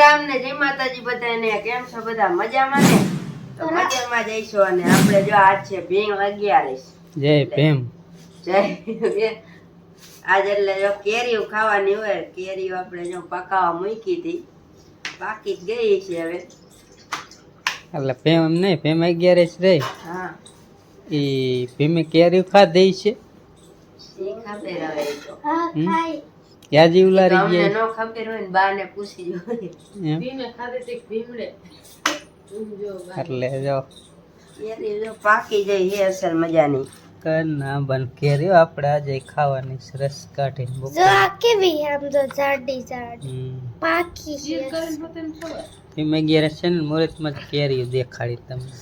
રામ ને જય માતાજી બધાને. કેમ છો બધા? મજામાં ને? તો મજામાં જઈશું. અને આપણે જો આજ છે ભીમ 11. જય ભીમ. જય આજ એટલે જો કેરીઓ ખાવાની હોય. કેરીઓ આપણે જો પકાવવા મૂકી હતી, પાકી જ ગઈ છે હવે. એટલે ભીમ એમ નહીં, ભીમ 11 જ રહી. હા, એ ભીમે કેરી ખાધી છે. એ ખબર હવે તો. યાજી ઉલારી અમને ગયા નો ખબર હોય ને બા ને પૂછી જો. એમ. ભીમે ખાધે તે ભીમડે. એટલે જો કેરી જો પાકી ગઈ છે અસલ મજાની. કરના બન કેરીઓ આપણે આજે ખાવાની સરસ કાઢીને જો બપોરે. આ કેવી આમ તો જાડી જાડી પાકી છે. ભીમ 11 છે ને મુહૂર્તમાં જ કેરીઓ દેખાડી તમને.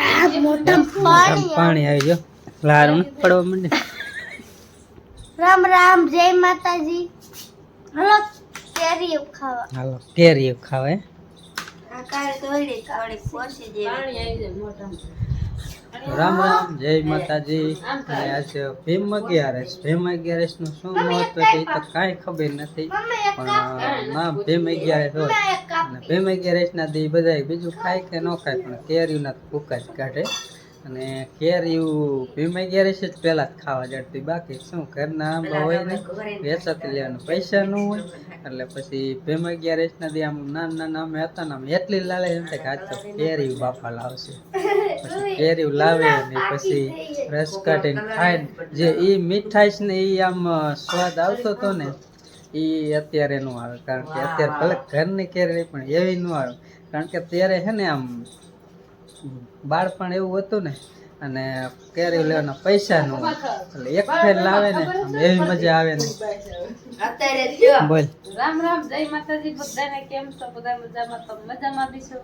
આ મોટા આમ પાણી પાણી આવી ગયો. લારું નથી પડવા માંડે. રામ રામ જય માતાજી. હલો કેરીઓ ખાવા. હાલો કેરીઓ ખાવે. આ કારે તો ઓડી કાવડી પોસી જેવી. પાણી આવી જાય મોઢામાં. રામ રામ જય માતાજી. અને આજે ભીમ 11 ભીમ 11 નું શું મહત્વ છે એ તો કાંઈ ખબર નથી, પણ નામ ભીમ 11 હોય. અને ભીમ 11 ના દી બધા બીજું ખાય કે ન ખાય, પણ કેરીના ભૂકા જ કાઢે. અને કેરીયું ભીમ 11 જ પહેલા જ ખાવા જડતી. બાકી શું ઘરના આંબા હોય ને વેચાતી લેવાનું પૈસા ન હોય. એટલે પછી ભીમ 11 ના દી આમ નાના નાના અમે હતા ને આમ એટલી લાલે એમ થાય કે આજ તો કેરીયું બાપા લાવશે. પછી કેરીયું લાવે ને પછી રસ કાઢીને ખાય. જે ઈ મીઠાઈશ ને ઈ આમ સ્વાદ આવતો હતો ને ઈ અત્યારે નો આવે. કારણ કે અત્યારે ભલે ઘરની કેરી પણ એવી નો આવે. કારણ કે ત્યારે હે ને આમ બાળપણ એવું હતું ને, અને કેરી લેવાના પૈસા ન હોય. એટલે એક ફેર લાવે ને આમ એવી મજા આવે ને. અત્યારે જો બોલ. રામ રામ જય માતાજી બધાને. કેમ છો? બધા મજામાં? તો મજામાં દીશો.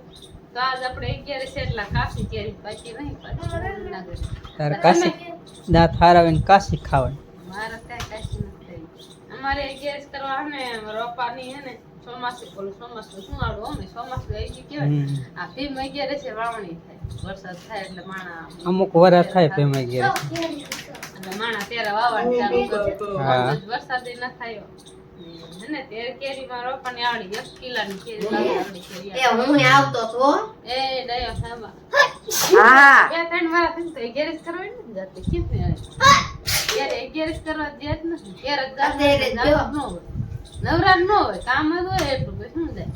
તો આજ આપણે 11 છે એટલે કાશી કેરી બાકી નહીં. તારે કાશી દાંત હારાવીને કાશી ખાવાની. મારે ત્યાં કાશી નથી થઈ. અમારે 11 કરવા હે ને રોપાની હે ને ચોમાસું બોલું ચોમાસું શું આવડું અમે ચોમાસું આવી ગયું કેવાય. આ ભીમ 11 છે વાવણી થાય, વરસાદ થાય એટલે માણા અમુક વરા થાય ભીમ 11. એટલે માણા ત્યારે વાવવાનું ચાલુ કરે. હા. વરસાદ ન થાય ને ત્યારે કેરીમાં રોપાની આવડી 1 કિલોની કેરી આવડી કેરી એ હું આવતો તો. એ ડાયો સામા હા, બે ત્રણ વાર થઈ તો 11 કરવા નથી જતી. કેટલી આવે ત્યારે 11 કરવા જેત નથી. ત્યારે અત્યારે જો. નવરાત ન હોય, કામ જ હોય એટલું પછી શું જાય.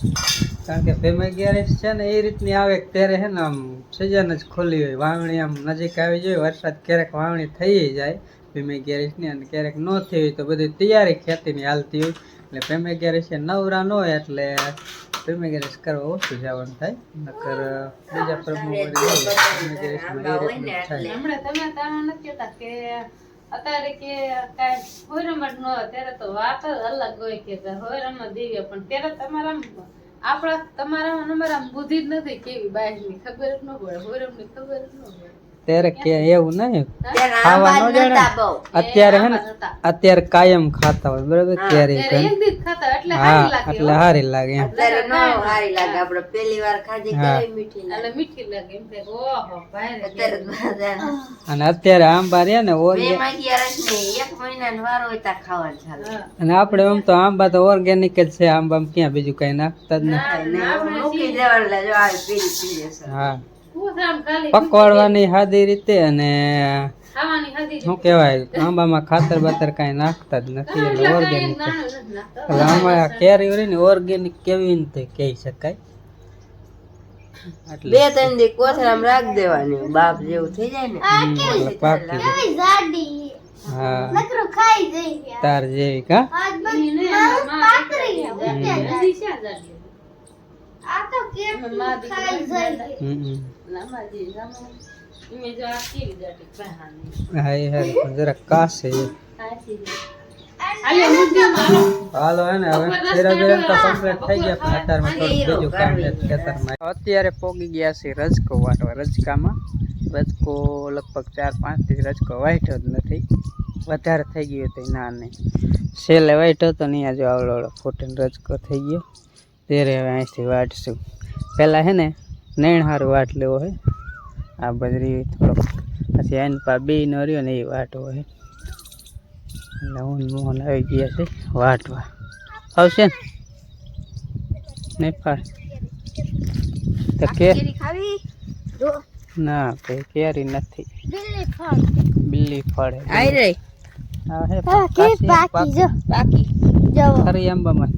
કારણ કે ભીમ 11 છે ને એ રીતની આવે કે ત્યારે હે ને આમ સિઝન જ ખુલ્લી હોય. વાવણી આમ નજીક આવી જાય. વરસાદ ક્યારેક વાવણી થઈ જાય ભીમ 11 ની, અને ક્યારેક ન થઈ હોય તો બધી તૈયારી ખેતીની હાલતી હોય. એટલે ભીમ 11 છે નવરા ન હોય એટલે ભીમ 11 કરવા ઓછું જવાનું થાય. નકર બીજા પ્રભુ હમણાં તમે તારા નથી કહેતા કે અત્યારે કે કાંઈ હોયરમત ન હોય ત્યારે તો વાત જ અલગ હોય કે હોયરમત દેવી. પણ ત્યારે તમારા તમારા નંબર આમ બુદ્ધિ જ નથી કેવી બાયની ખબર જ ન પડે. હોયરમની ખબર જ ન પડે. ત્યારે કે એવું નહીં ત્યારે ખાવા આંબા ન જાણે. નતા બહુ. અત્યારે હે ને અત્યારે કાયમ ખાતા હોય બરાબર કેરી. ત્યારે એક દિવસ ખાતા એટલે હા સારી લાગે. એટલે હારી લાગે એમ. અત્યારે નો સારી લાગે. આપણે પહેલી વાર ખાધી કેવી મીઠી લાગે. એટલે મીઠી લાગે એમ થાય કે ઓહો ભાઈ અત્યારે બધાને અને અત્યારે આંબા રહ્યા ને ભીમ 11 ની 1 મહિનાનો વાર હોય ત્યાં ખાવાનું ચાલે. અને આપણે આમ તો આંબા તો ઓર્ગેનિક જ છે. આંબામાં ક્યાં બીજું કઈ નાખતા જ નથી. ને મૂકી દેવાનું એટલે જો આવી પીળી પીળી છે. હા, હું આમ ખાલી પકવાડવાની સાદી રીતે. અને ખાવાની હતી શું કહેવાય આંબામાં ખાતર બાતર કઈ નાખતા જ નથી. એટલે ઓર્ગેનિક છે. નાનું નથી નાખતો. એટલે આમાં આ કેરી હોય ને ઓર્ગેનિક કેવી રીતે કહી શકાય. એટલે 2-3 દી કોથળામાં રાખ દેવાની. બાપ જેવું થઈ જાય ને એટલે પાકી જાય. કેવી જાડી. હા, નકરું ખાઈ જઈ. તાર જેવી કા. આજ ઈ ને મારું માં પાતળી છે. નદી શ્યાં જાડી? આ તો કેમ ખાઈ જઈ. લાંબાજી જામો ઈમે જો આ કેવી જાડી પહેવાની. હા એ હારી પણ જરાક કાશે. સાચી છે. આલે મુદ્દે મારો હાલો હે ને હવે તેરા બેરા તો કમ્પ્લીટ થઈ ગયા. પણ અત્યારમાં થોડું બીજું કામ છે ખેતરમાં. અત્યારે પોગી ગયા છે રજકો વાટવા. રજકામાં રજકો લગભગ 4-5 થી રજકો વાટ્યો જ નથી. વધારે થઈ ગયો તો ના નહીં. છેલ્લે વાટ્યો તો ને જો આવડો ફૂટીને રજકો થઈ ગયો. ત્યારે હવે અહીંથી વાટશું. પહેલાં હે ને નૈણ હારું વાટ લેવો હોય. આ બજરી થોડોક પછી એન પા બે નો રહ્યો ને એ વાટવો હોય. એટલે હું મોહન આવી ગયા છે વાટવા. આવશે ને નહીં ફાવે તો કે કેરી ખાવી જો ના ભાઈ કેરી નથી બિલ્લી ફળ બિલ્લી ફળે આઈ રે આ હે હા કે બાકી જો બાકી જવો ખરી આંબામાં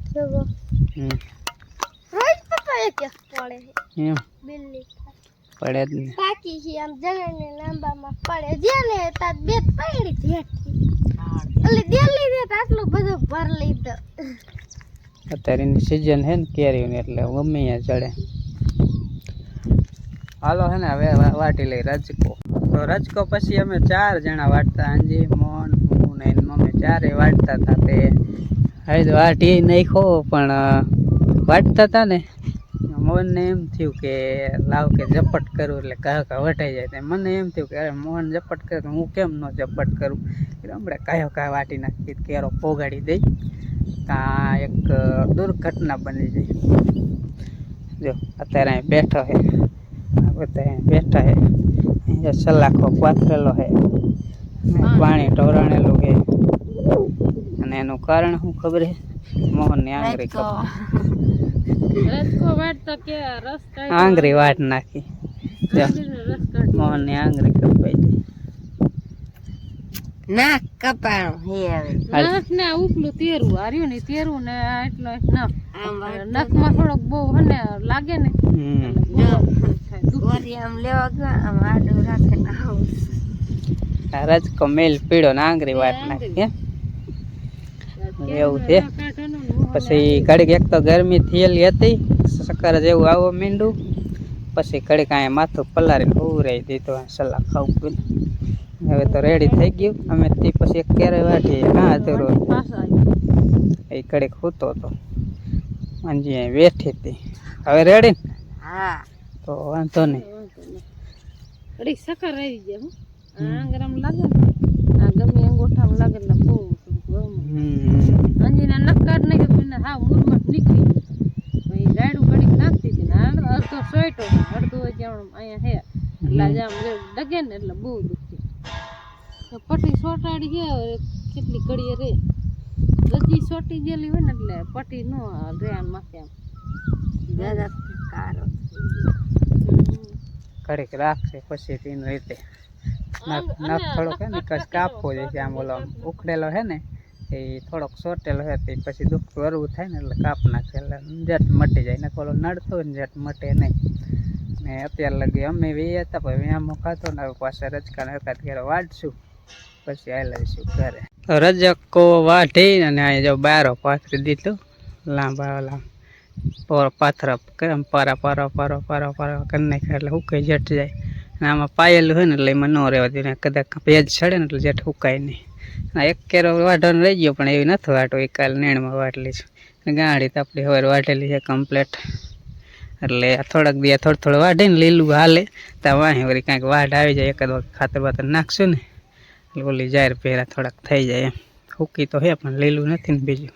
જવો હમ રોજ પપ્પા એક પડે એમ બિલ્લી પડે જ ને બાકી છે આમ જગને લાંબામાં પડે જેને તાર બે પડી જેઠી એટલે દિલ્હી દે આટલું બધું ભર લીધો અત્યારે એની સિઝન હે ને કેરીની એટલે ગમે ત્યાં ચડે હાલો હે ને હવે વાટી લઈ રજકો તો રજકો પછી અમે 4 જણા વાટતા અંજી મોહન હું ને એની મમ્મી ચારે વાટતા હતા તે હવે વાટી નાખ્યો પણ વાટતા હતા ને મોહનને એમ થયું કે લાવ કે ઝપટ કરું એટલે કાકા વટાઈ જાય તે મને એમ થયું કે અરે મોહન ઝપટ કરે તો હું કેમ ન ઝપટ કરું એટલે હમણાં કાયો વાટી નાખી કેરો પોગાડી દઈ ત્યાં એક દુર્ઘટના બની જાય જો અત્યારે અહીં બેઠો હે બધા અહીં બેઠા હે અહીંયા સલાખો પાથરેલો હે પાણી ઢોરાણેલું હે અને એનું કારણ શું ખબર હે મોહનની આંગળી કપાઈ રસકો વાટતો કે રસ કાઢી આંગળી વાટ નાખી જો રસ કાઢી મોહનની આંગળી કપાઈ ગઈ નાક કપાણો હે હવે નખ ને ઉપલું તેરું આર્યું ને તેરું ને એટલો એક નખ આમ નખમાં થોડોક બહુ હને લાગે ને હમ ગોરી આમ લેવા ગયા આમ આડું રાખે ને આવું આ રજકો મેલ પીળો ને આંગળી વાટ નાખી એવું છે પછી ઘડીક એક તો ગરમી થયેલી હતી સકર જેવું આવવા માંડ્યું પછી ઘડીક અહીંયા માથું પલારીને ઉરાઈ દીધું સલાહ ખાવું પીને હવે તો રેડી થઈ ગયું અમે તે પછી એક ક્યારે વાટી હા અધૂરો એ ઘડીક સૂતો હતો અંજી અહીં બેઠી હતી હવે રેડી ને હા તો વાંધો નહીં અડી સકર રહી જાય હું આંગરામ લાગે ને આ ગમે અંગોઠામાં લાગે ને બહુ અંજીના નક્કાડ નહીં કે હા મૂળમાં નીકળી પછી ગાડું ઘડીક નાખતી હતી ને અડધો સોયટો અડધો જ્યાં અહીંયા હે એટલે આમ ડગે ને એટલે બહુ દુખતી પટ્ટી સોટાડી છે કેટલી ઘડીએ રે રજી સોટી ગયેલી હોય ને એટલે પટ્ટી નો રે આમ માથે આમ દાદા કારો ઘડીક રાખશે પછી તેની રીતે નખ થોડોક હે ને કશ કાપવો જોઈએ આમ ઓલો ઉખડેલો હે ને એ થોડોક સોટેલો હે તે પછી દુખતું હરવું થાય ને એટલે કાપ નાખે એટલે જટ મટી જાય ને ઓલો નડતો હોય ને જટ મટે નહીં ને અત્યારે લગી અમે વી હતા પણ વ્યામો ખાતો ને હવે પાછા રજકાને એકાદ ઘરે વાટશું પછી આવી લઈશું ઘરે રજકો વાઢી અને અહીં જો બારો પાથરી દીધું લાંબા ઓલા પાથરા કેમ પારા કરી નાખ્યા એટલે હુકાઈ જટ જાય અને આમાં પાયેલું હોય ને એટલે એમાં ન રહેવા દે કદાચ ભેજ ચડે ને એટલે જટ હુકાય નહીં એક કેરો વાઢવાનો રહી ગયો પણ એવી નથી વાટો એ કાલ નેણમાં વાટલી છે ગાડી તો આપણી હવે વાટેલી છે કમ્પ્લેટ એટલે થોડાક દી થોડું વાઢીને લીલું હાલે તો વાંહી વળી કાંઈક વાઢ આવી જાય એકાદ વખત ખાતર બાતર નાખશું ને એટલે ઓલી જાહેર પહેરા થોડાક થઈ જાય એમ હુકી તો હે પણ લીલું નથી ને બીજું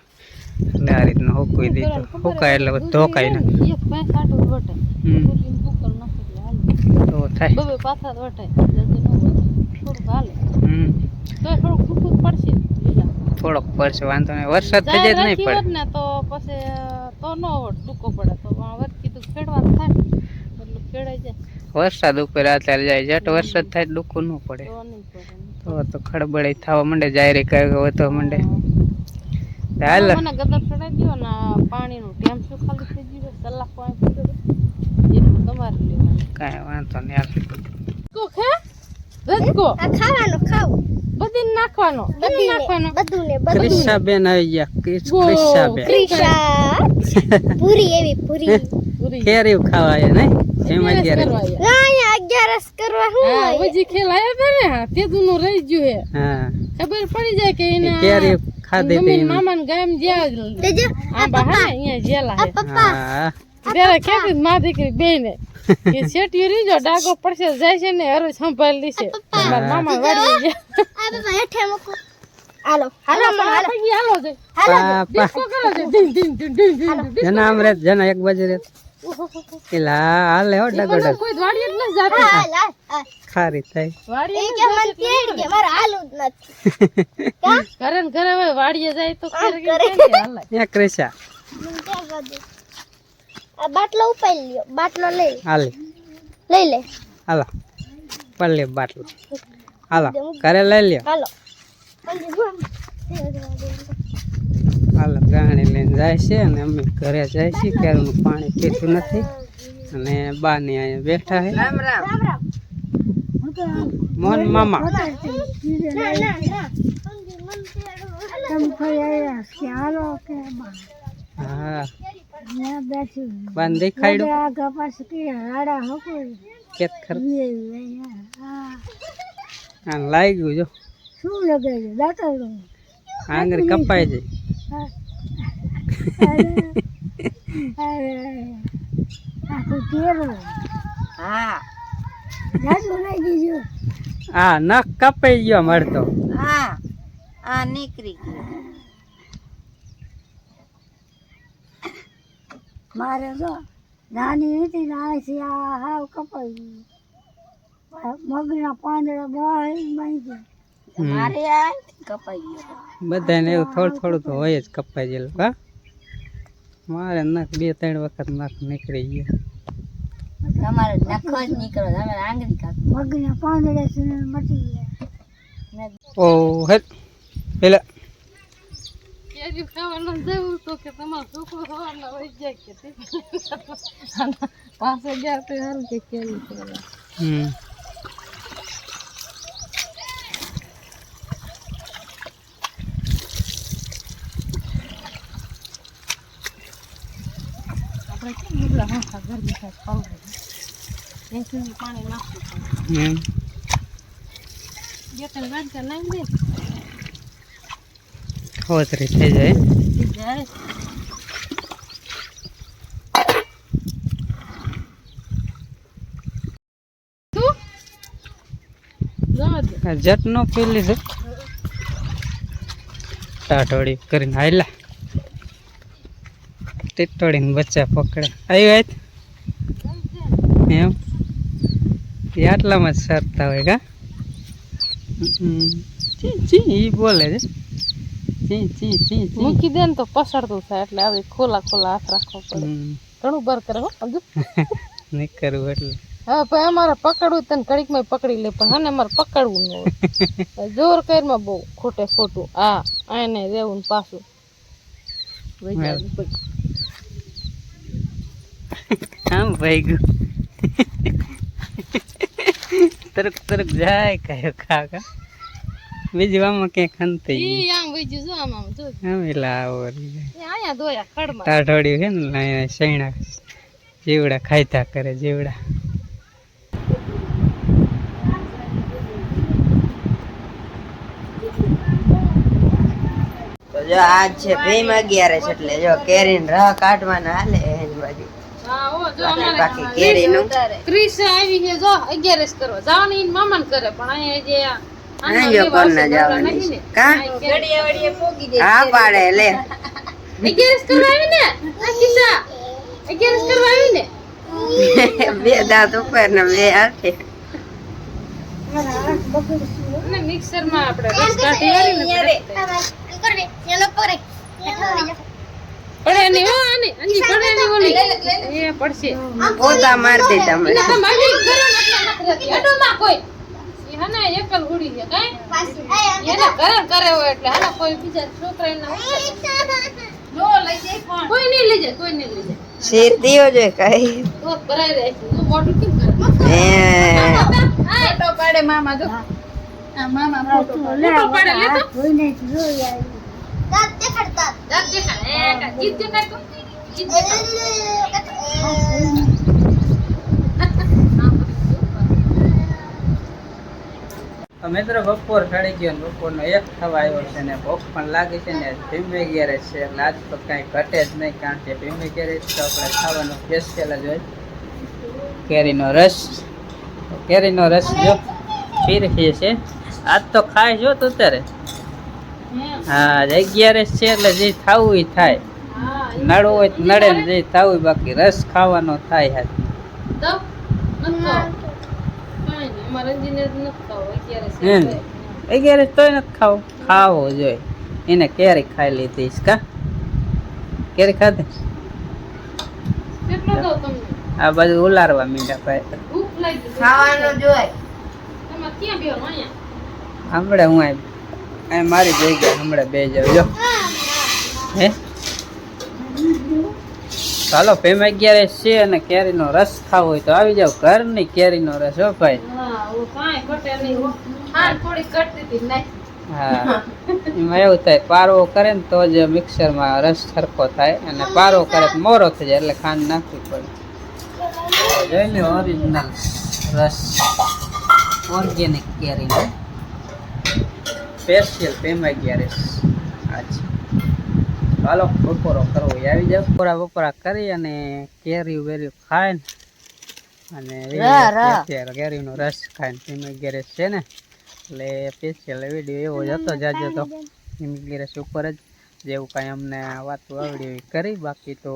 એટલે આ રીતનું હુકવી દીધું હુકાય એટલે બધું ધોકાઈ નાખે એક પાંચ આટું વટે કુકર નાખી હાલે તો થાય બબે પાછા વટે થોડુંક હાલે તો થોડુંક ટૂંકું પડશે લીલા થોડોક પડશે વાંધો નહીં વરસાદ થઈ જાય તો નહીં પડે ને તો પછી તો ન ટૂંકો પડે તો વરકી તો ખેડવાનું થાય એટલે ખેડાઈ જાય વરસાદ ઉપર અત્યારે જાય જટ વરસાદ થાય ડૂકું ન પડે તો નહીં પડે તો ખડબડાઈ થવા માંડે જાયરી કાંઈ વધવા માંડે હાલ મને ગદર ચડાઈ ગયો ને પાણીનું ટેમ શું ખાલી થઈ ગયું સલાહ પાણી પી ગયો એટલું તમારે લેવાનું કાંઈ વાંધો નહીં હાલ કો ખે રજકો આ ખાવાનું ખાવું બધું નાખવાનો બધું ને બધું ક્રિશાબેન આવી ગયા ક્રિશાબેન પૂરી એવી પૂરી કેરી ખાવા આવ્યા નહીં એમાં ક્યારે અહીંયા 11 કરવા હું હા વજી ખેલાયા હતા ને તે દુનું રહી ગયું હે હા ખબર પડી જાય કે એને કેરી ખાધી હતી એને. મામા ને ગામ જ્યાં આંબા હે ને અહીંયા જેલા હે હા ત્યારે કેતી માં દીકરી બેને કે શેઠી રીજો ડાગો પડશે જાય છે ને હરો સંભાળી લીશે મારા મામા વાડી ગયા આ બાબા હેઠે મૂકો હાલો હાલો હાલો જઈ પાપા ડિસ્કો કરો છે ડીંગ ડીંગ ડીંગ ડીંગ ડીંગ જના આમ રેત જના એક બાજુ રેત એલા હાલે હો ડગો ડગ કોઈ વાડી જ ન જાતી હાલ ખારી થાય વાડી એ કે મન તેડ કે મારે હાલું જ નથી ઘરે ને ઘરે હવે વાડીએ જાય તો ખેર કે હાલે ત્યાં ક્રિશા મને તે બધું આ બાટલો ઉપાડી લ્યો, બાટલો લઈ હાલે લે હાલો પલ્લે બાટલો હાલો ઘરે લઈ લ્યો હાલો. હાલો ગાણી લઈને જાય છે અને અમે ઘરે જાય છીએ ક્યારનું પાણી પીતું નથી અને બા ને અહીંયા બેઠા છે રામ રામ. રામ રામ. મોહન મામા હા બાન દેખાડ્યું કેત ખર હા લાગ્યું જો શું લગાવ્યું દાંતરડું આંગળી કપાઈ જાય આખું કેરો હા જાજુ લઈ દીધું. હા નખ કપાઈ ગયો મળતો હા આ નીકળી ગયો. મારે તો નાની હતી ને આથી આ હાવ કપાઈ ગયું. મગના પાંદડા બાળી ગયા. મારે આ કપાઈ ગયો. બધાને એવું થોડું થોડું તો હોય જ કપાઈ ગયેલું હા મારે નખ 2-3 વખત નખ નીકળી ગયો તમારે નખો જ નીકળો તમે આંગળી કાપો. મગના પાંદડા છે ને મટી ગયા. ઓ હે પેલા કેરી ખાવાનું જવું તો કે તમારો છોકરો સવારના વહી જાય કે 5000 તો હાલ કે કેરી ખાવા. આપણે કેમ એટલા હાથા ગરમી થાય ખાવું એસી પાણી નાખવું બે ત્રણ વાટકા નાખી દે ખોતરી થઈ જાય જાય જટ નો પી લીધો ટાટોડી કરીને હાયલા ટીટોડીને બચ્ચા પકડે આવી એમ એ આટલામાં જ સરતા હોય કા ચી ચી ઈ બોલે છે ચી ચી ચી ચી મૂકી દે ને તો પસરતું થાય એટલે આવી ખોલા ખોલા હાથ રાખવો પડે ઘણું બર કરે હો સમજો નહીં કરવું એટલે હવે ભાઈ અમારે પકડવું તને ઘડીકમાં પકડી લે પણ હા અમારે પકડવું ન હોય જોર કરમાં બહુ ખોટે ખોટું આ આને રહેવું ને પાછું આમ ભાઈ ગયું તરક તરક જાય કયો કાકા બીજું આમાં ક્યાંક ખંત થઈ ઈ આમ વઈજુ જો આમ જો આમ એલા આવો અહીંયા દોયા ખડમાં ટાઢોડ્યું છે ને અહીંયા શૈણા જીવડા ખાયતા કરે જીવડા તો જો આજ છે ભીમ 11 એટલે જો કેરીને રહ કાઢવાના હાલે એની બાજુ. હા ઓ જો અમારે બાકી કેરીનું ક્રિસ આવી છે જો 11 કરવા જવાની ઈન મામન કરે પણ અહીંયા જે આયો કોના જવાની છે કા ગડિયા વડિયા પોગી દે હા પાડે લે 11 કરવા આવી ને આ કિસ્સા 11 કરવા આવી ને બે દાંત ઉપર ને બે હાથે ને મિક્સર માં આપણે રસ કાઢી આવીને પડે ની હો આની અંજી પડે ની ઓલી એ પડશે પોતા મારતી તમે એટલે તો માગી કરો ને એટલે નથી અડો માં કોઈ ઈ હને એકલ ઉડી છે કાઈ એને કરે હોય એટલે હને કોઈ બીજા છોકરાને નો લઈ જાય કોણ કોઈ નહીં લઈ જાય કોઈ નહીં લઈ જાય શેર દીયો જો કઈ તો ભરાઈ રહે છે તું મોઢું કેમ કરે ફોટો પાડે મામા જો આ મામા ફોટો પાડે લે તો કોઈને જોઈ આવી. દાંત દેખાડતા. દાંત દેખાડ એ કા જીત દેખાડ તો જીત દેખાડ તો મિત્રો બપોર ચડી ગયો ને બપોરનો 1 થવા આવ્યો છે ને ભૂખ પણ લાગી છે ને ભીમે ગેરેજ છે એટલે આજ તો કાંઈ ઘટે જ નહીં કારણ કે ભીમે ગેરેજ તો આપણે ખાવાનો સ્પેશિયલ જ હોય કેરીનો રસ તો કેરીનો રસ જો પી રહી છે આજ તો ખાય જો તું ત્યારે હા 11 છે એટલે જે થાવું ઈ થાય નડવું હોય તો નડે ને જે થાવું બાકી રસ ખાવાનો થાય હાથ તો નતો કાઈ નહીં અમાર એન્જિનિયર નતો અત્યારે હે 11 તોય નથી ખાવો જોઈએ એને કેરી ખાઈ લીધી કા કેરી ખાધી કેટલો દઉં તમને આ બાજુ ઉલારવા મીંડા ભાઈ ભૂખ લાગી છે. ખાવાનું જોઈ તમે ક્યાં બેહો અહીંયા હમણાં હું આ મારી જગ્યા હમણાં બે જાવ જો હે ચાલો ફેમ 11 છે અને કેરીનો રસ ખાવો હોય તો આવી જાવ ઘરની કેરીનો રસ હો ભાઈ હા હું કાંઈ ઘટે નહીં હો. હા થોડી કટતી હતી નાખી હા એમાં એવું થાય પારવો કરે ને તો જ મિક્સરમાં રસ સરખો થાય અને પારવો કરે તો મોરો થઈ જાય એટલે ખાંડ નાખવી પડે જોઈ લો ઓરિજિનલ રસ ઓર્ગેનિક કેરીનો સ્પેશિયલ ફેમ 11 આજ ચાલો બપોરો કરવો એ આવી જાવ બપોરા કરી અને કેરી વેરી ખાય ને અને કેરીનો રસ ખાઈને ફેમ 11 છે ને એટલે સ્પેશિયલ વિડીયો એવો જ હતો જાજો તો ફેમ 11 ઉપર જ જેવું કાંઈ અમને વાતો આવડી હોય કરી બાકી તો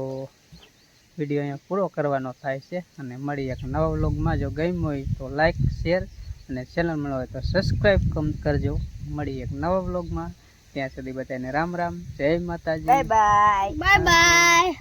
વિડીયો અહીંયા પૂરો કરવાનો થાય છે અને મળી એક નવા વ્લોગમાં જો ગમ્યું હોય તો લાઈક શેર અને ચેનલ મળો હોય તો સબસ્ક્રાઈબ કરજો મળી એક નવા વ્લોગમાં ત્યાં સુધી બધાને રામ રામ જય માતાજી બાય બાય બાય બાય.